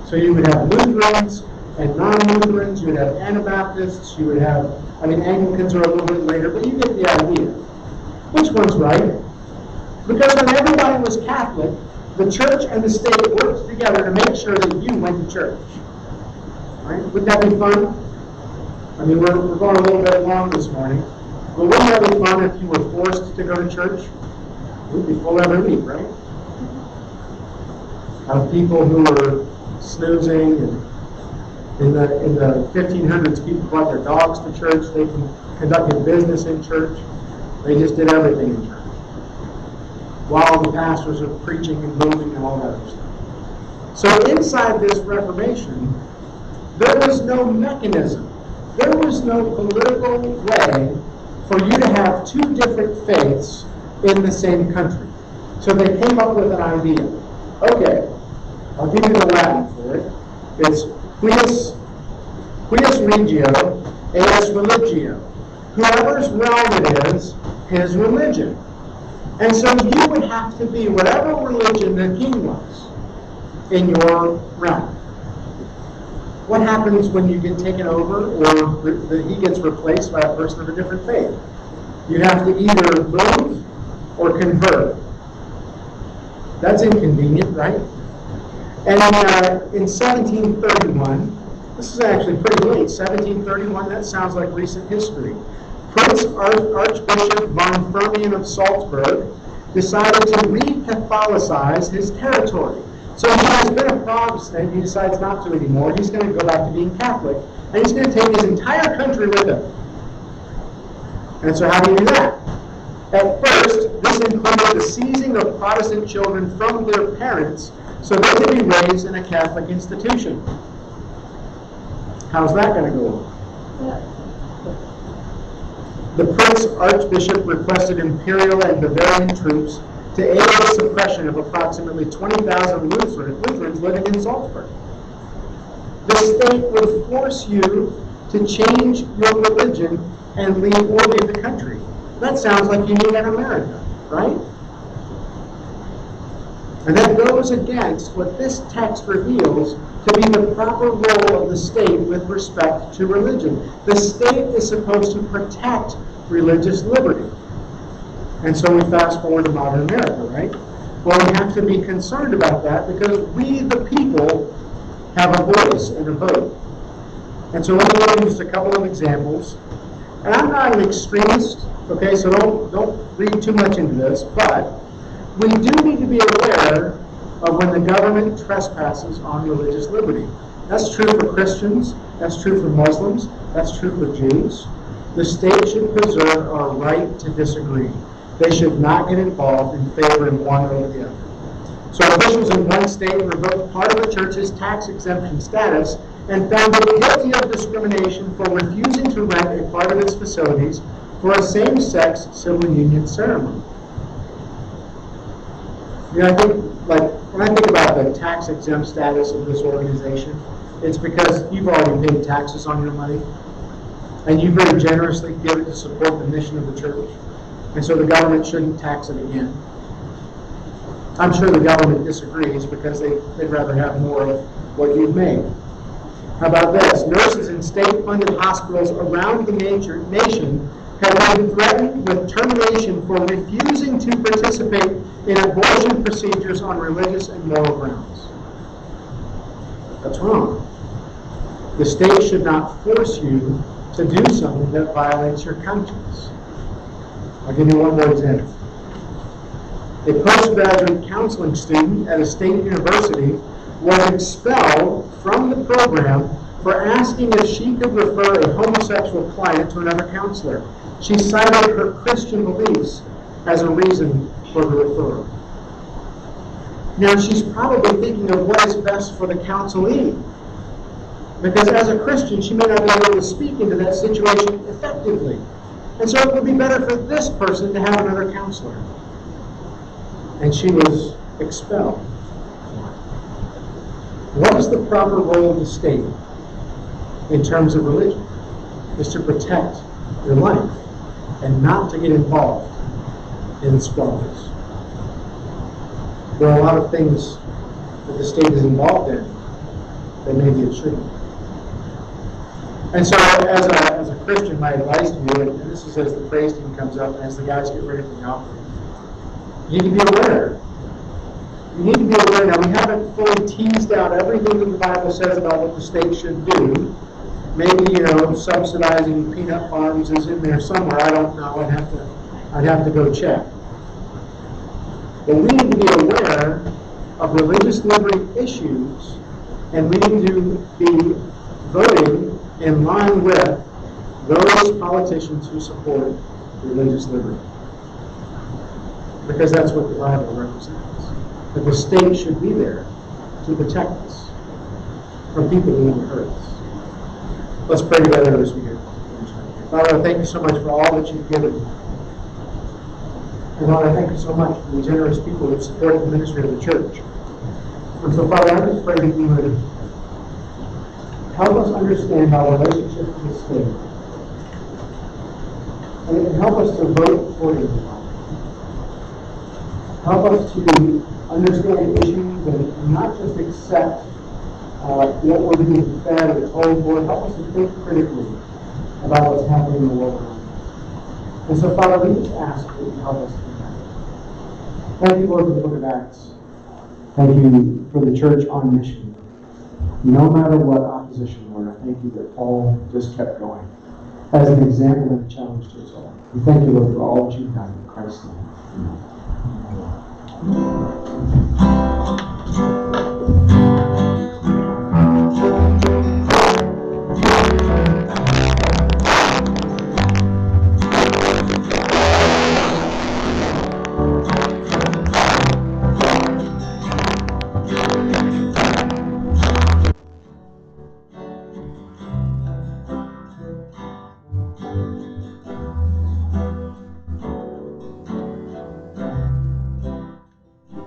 So you would have Lutherans and non-Lutherans, you would have Anabaptists, you would have, Anglicans are a little bit later, but you get the idea. Which one's right? Because when everybody was Catholic, the church and the state worked together to make sure that you went to church. Right? Wouldn't that be fun? We're going a little bit long this morning, but wouldn't that be fun if you were forced to go to church? We'd be full every week, right? Of people who were snoozing, and in the 1500s, people brought their dogs to church. They conducted business in church. They just did everything in church, while the pastors are preaching and moving and all that other stuff. So inside this Reformation, there was no mechanism. There was no political way for you to have two different faiths in the same country. So they came up with an idea. Okay, I'll give you the Latin for it. It's quis regio, eius religio. Whoever's realm it is, his religion. And so you would have to be whatever religion the king was in your realm. What happens when you get taken over or he gets replaced by a person of a different faith? You have to either move or convert. That's inconvenient, right? And in 1731, this is actually pretty late, 1731, that sounds like recent history. Prince Archbishop von Firmian of Salzburg decided to re-Catholicize his territory. So he has been a Protestant, he decides not to anymore. He's going to go back to being Catholic, and he's going to take his entire country with him. And so how do you do that? At first, this included the seizing of Protestant children from their parents so they could be raised in a Catholic institution. How's that going to go over? The Prince Archbishop requested imperial and Bavarian troops to aid the suppression of approximately 20,000 Lutherans living in Salzburg. The state would force you to change your religion and leave or leave the country. That sounds like you need in America, right? And that goes against what this text reveals to be the proper role of the state with respect to religion. The state is supposed to protect religious liberty. And so we fast forward to modern America, right? Well, we have to be concerned about that because we, the people, have a voice and a vote. And so let me give you just a couple of examples. And I'm not an extremist, okay, so don't read too much into this, but we do need to be aware of when the government trespasses on religious liberty. That's true for Christians, that's true for Muslims, that's true for Jews. The state should preserve our right to disagree. They should not get involved in favoring one over the other. So officials in one state revoked part of the church's tax exemption status and found it guilty of discrimination for refusing to rent a part of its facilities for a same-sex civil union ceremony. You know, I think, when I think about the tax-exempt status of this organization, it's because you've already paid taxes on your money, and you very generously give it to support the mission of the church, and so the government shouldn't tax it again. I'm sure the government disagrees because they'd rather have more of what you've made. How about this? Nurses in state-funded hospitals around the nation have been threatened with termination for refusing to participate in abortion procedures on religious and moral grounds. That's wrong. The state should not force you to do something that violates your conscience. I'll give you one more example. A postgraduate counseling student at a state university was expelled from the program for asking if she could refer a homosexual client to another counselor. She cited her Christian beliefs as a reason for the referral. Now she's probably thinking of what is best for the counselee, because as a Christian she may not be able to speak into that situation effectively. And so it would be better for this person to have another counselor. And she was expelled. What is the proper role of the state in terms of religion? Is to protect your life and not to get involved in squabbles. There are a lot of things that the state is involved in that maybe it shouldn't. And so as a Christian, my advice to you, and this is as the praise team comes up and as the guys get ready for the offering, you need to be aware. You need to be aware. Now, we haven't fully teased out everything that the Bible says about what the state should do. Maybe, subsidizing peanut farms is in there somewhere. I don't know. I'd have to go check. But we need to be aware of religious liberty issues, and we need to be voting in line with those politicians who support religious liberty. Because that's what the Bible represents. That the state should be there to protect us from people who want to hurt us. Let's pray together as we go. Father, I thank you so much for all that you've given. And Lord, I thank you so much for the generous people that support the ministry of the church. And so, Father, I just pray that you would help us understand our relationship to the state. And help us to vote accordingly. Help us to understand issues and not just accept what we're being fed or told for. Help us to think critically about what's happening in the world around us. And so, Father, we just ask that you help us do that. Thank you, Lord, for the book of Acts. Thank you for the church on mission. No matter what opposition, Lord, I thank you that Paul just kept going as an example and a challenge to us all. We thank you, Lord, for all that you've done in Christ's name. Amen.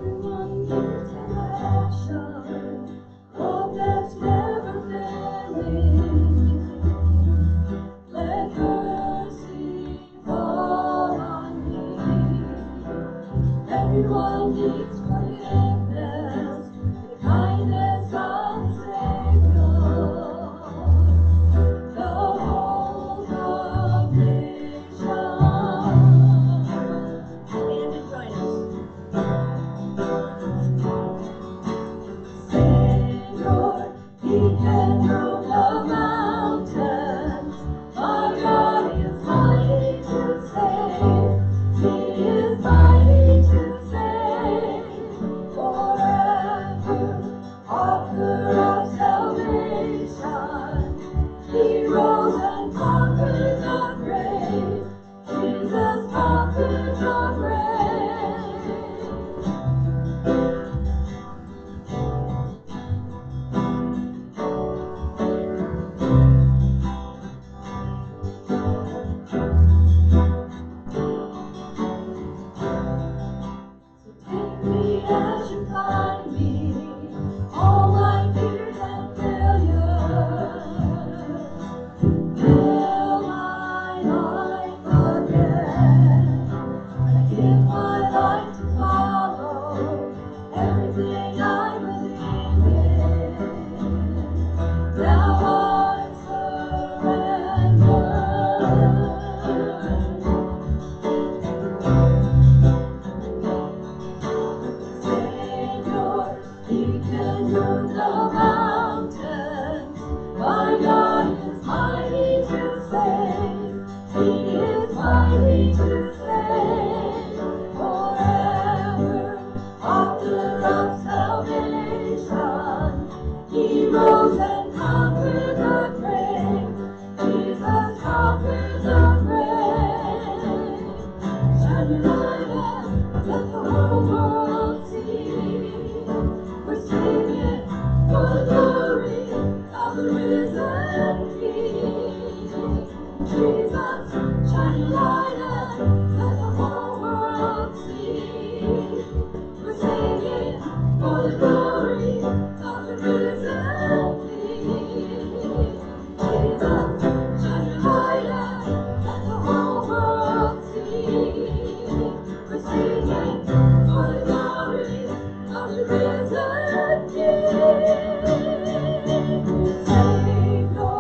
Everyone everything I believe in. Now I surrender. Savior, He can move the mountains. My God is mighty to save. He is mighty to save. Forever, author of salvation. He rose and conquered the grave. Jesus conquered the grave. Shine your light and let the whole world see. We're singing for the glory of the risen King. Jesus, shine your light and let the whole world see. We're singing for the glory of the risen King. Jesus, shine your light and let the whole world see. We're singing for the glory of the risen King. Savior,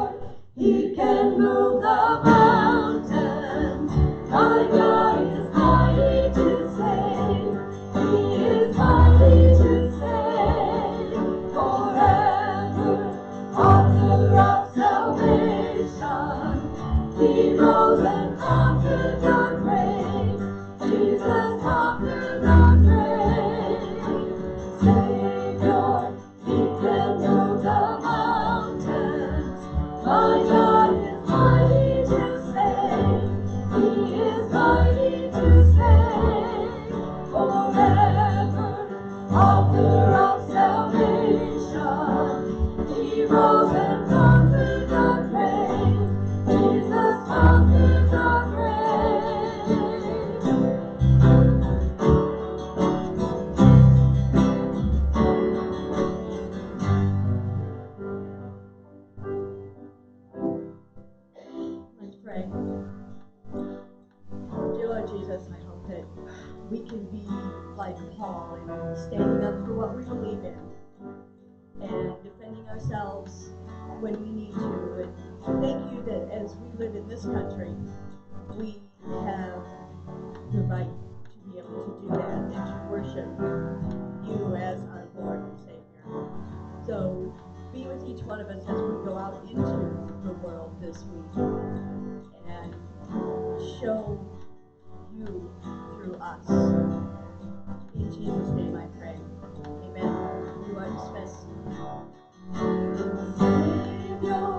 He can move the mountains. My God is mighty to save. He is mighty to save. Forever, author of salvation. He rose and conquered the grave. Jesus conquered the grave. Savior, He can move the mountains. My God is mighty to save. He is mighty to save. Forever, author of salvation. He rose and conquered the grave. Jesus conquered the grave. Let's pray. Dear Lord Jesus, I hope that we can be like Paul in standing up for what we believe in and defending ourselves when we need to. And thank you that as we live in this country, we have the right to be able to do that and to worship you as our Lord and Savior. So be with each one of us as we go out into the world this week and show you through us. In Jesus' name I pray. Amen. You are dismissed. Savior,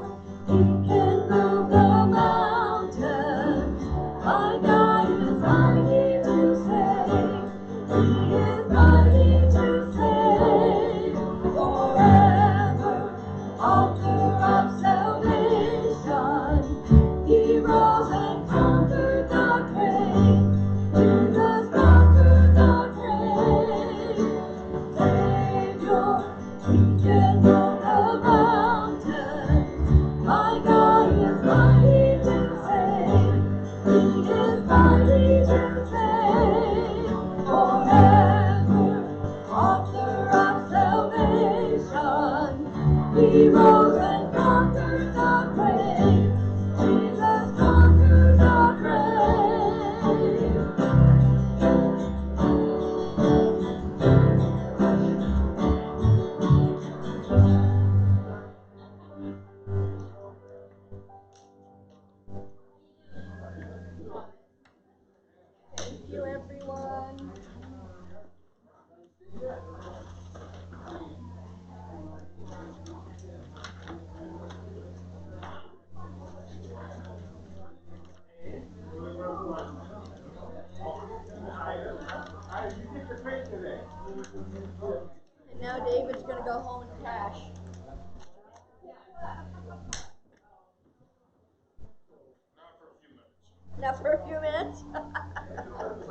He can move the mountains. My God is mighty to save. He is mighty to save. Forever, author of salvation. He rose and conquered the grave. Jesus conquered the grave. Savior, He can move the mountains. My God is mighty to save. He is mighty to save. Forever, author of salvation. He rose and conquered the grave. Jesus conquered the grave. Thank you, everyone. You get the pay today. And now David's going to go home and crash. Not for a few minutes. Now for a few minutes.